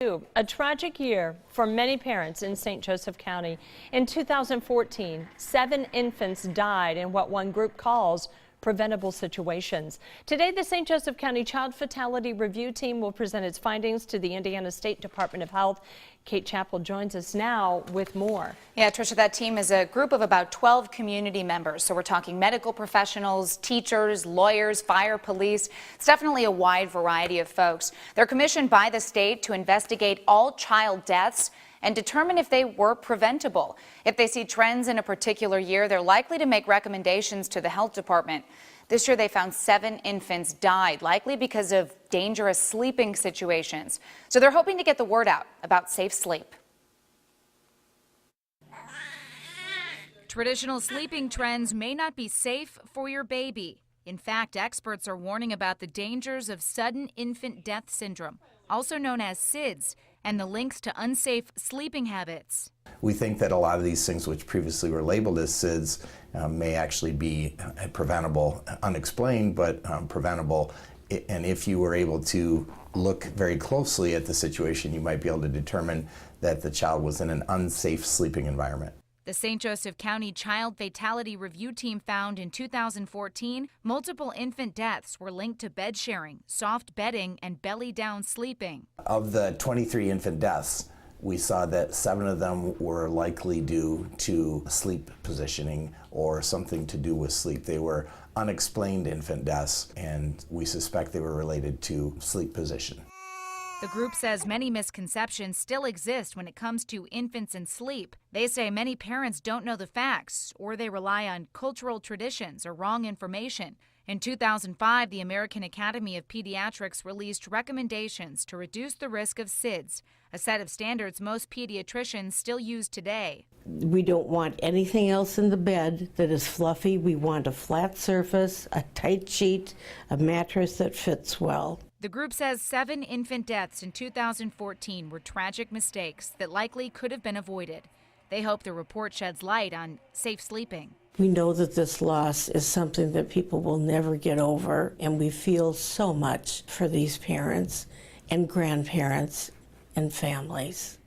A tragic year for many parents in St. Joseph County. In 2014, 7 infants died in what one group calls preventable situations. Today, the St. Joseph County Child Fatality Review Team will present its findings to the Indiana State Department of Health. Kate Chappell joins us now with more. Yeah, Tricia, that team is a group of about 12 community members. So we're talking medical professionals, teachers, lawyers, fire, police. It's definitely a wide variety of folks. They're commissioned by the state to investigate all child deaths and determine if they were preventable. If they see trends in a particular year, they're likely to make recommendations to the health department. This year they found 7 infants died, likely because of dangerous sleeping situations. So they're hoping to get the word out about safe sleep. Traditional sleeping trends may not be safe for your baby. In fact, experts are warning about the dangers of sudden infant death syndrome, also known as SIDS, and the links to unsafe sleeping habits. We think that a lot of these things which previously were labeled as SIDS may actually be preventable, unexplained, but preventable. And if you were able to look very closely at the situation, you might be able to determine that the child was in an unsafe sleeping environment. The St. Joseph County Child Fatality Review Team found in 2014 multiple infant deaths were linked to bed sharing, soft bedding, and belly down sleeping. Of the 23 infant deaths, we saw that 7 of them were likely due to sleep positioning or something to do with sleep. They were unexplained infant deaths, and we suspect they were related to sleep position. The group says many misconceptions still exist when it comes to infants and sleep. They say many parents don't know the facts, or they rely on cultural traditions or wrong information. In 2005, the American Academy of Pediatrics released recommendations to reduce the risk of SIDS, a set of standards most pediatricians still use today. We don't want anything else in the bed that is fluffy. We want a flat surface, a tight sheet, a mattress that fits well. The group says 7 infant deaths in 2014 were tragic mistakes that likely could have been avoided. They hope the report sheds light on safe sleeping. We know that this loss is something that people will never get over, and we feel so much for these parents and grandparents and families.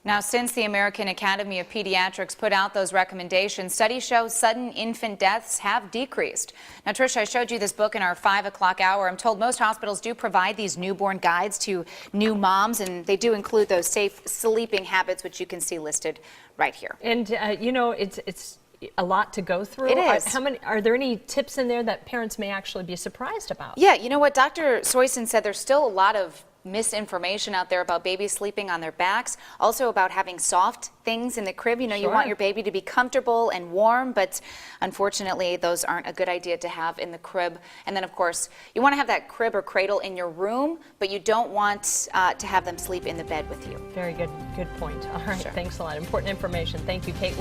Now, since the American Academy of Pediatrics put out those recommendations, studies show sudden infant deaths have decreased. Now, Tricia, I showed you this book in our 5 o'clock hour. I'm told most hospitals do provide these newborn guides to new moms, and they do include those safe sleeping habits, which you can see listed right here. And, you know, it's a lot to go through. It is. Are there any tips in there that parents may actually be surprised about? Yeah, you know what? Dr. Soyson said there's still a lot of misinformation out there about babies sleeping on their backs, also about having soft things in the crib. You know, you want your baby to be comfortable and warm, but unfortunately those aren't a good idea to have in the crib. And then of course you want to have that crib or cradle in your room, but you don't want to have them sleep in the bed with you. Very good point. All right, Thanks a lot. Important information. Thank you, Kate.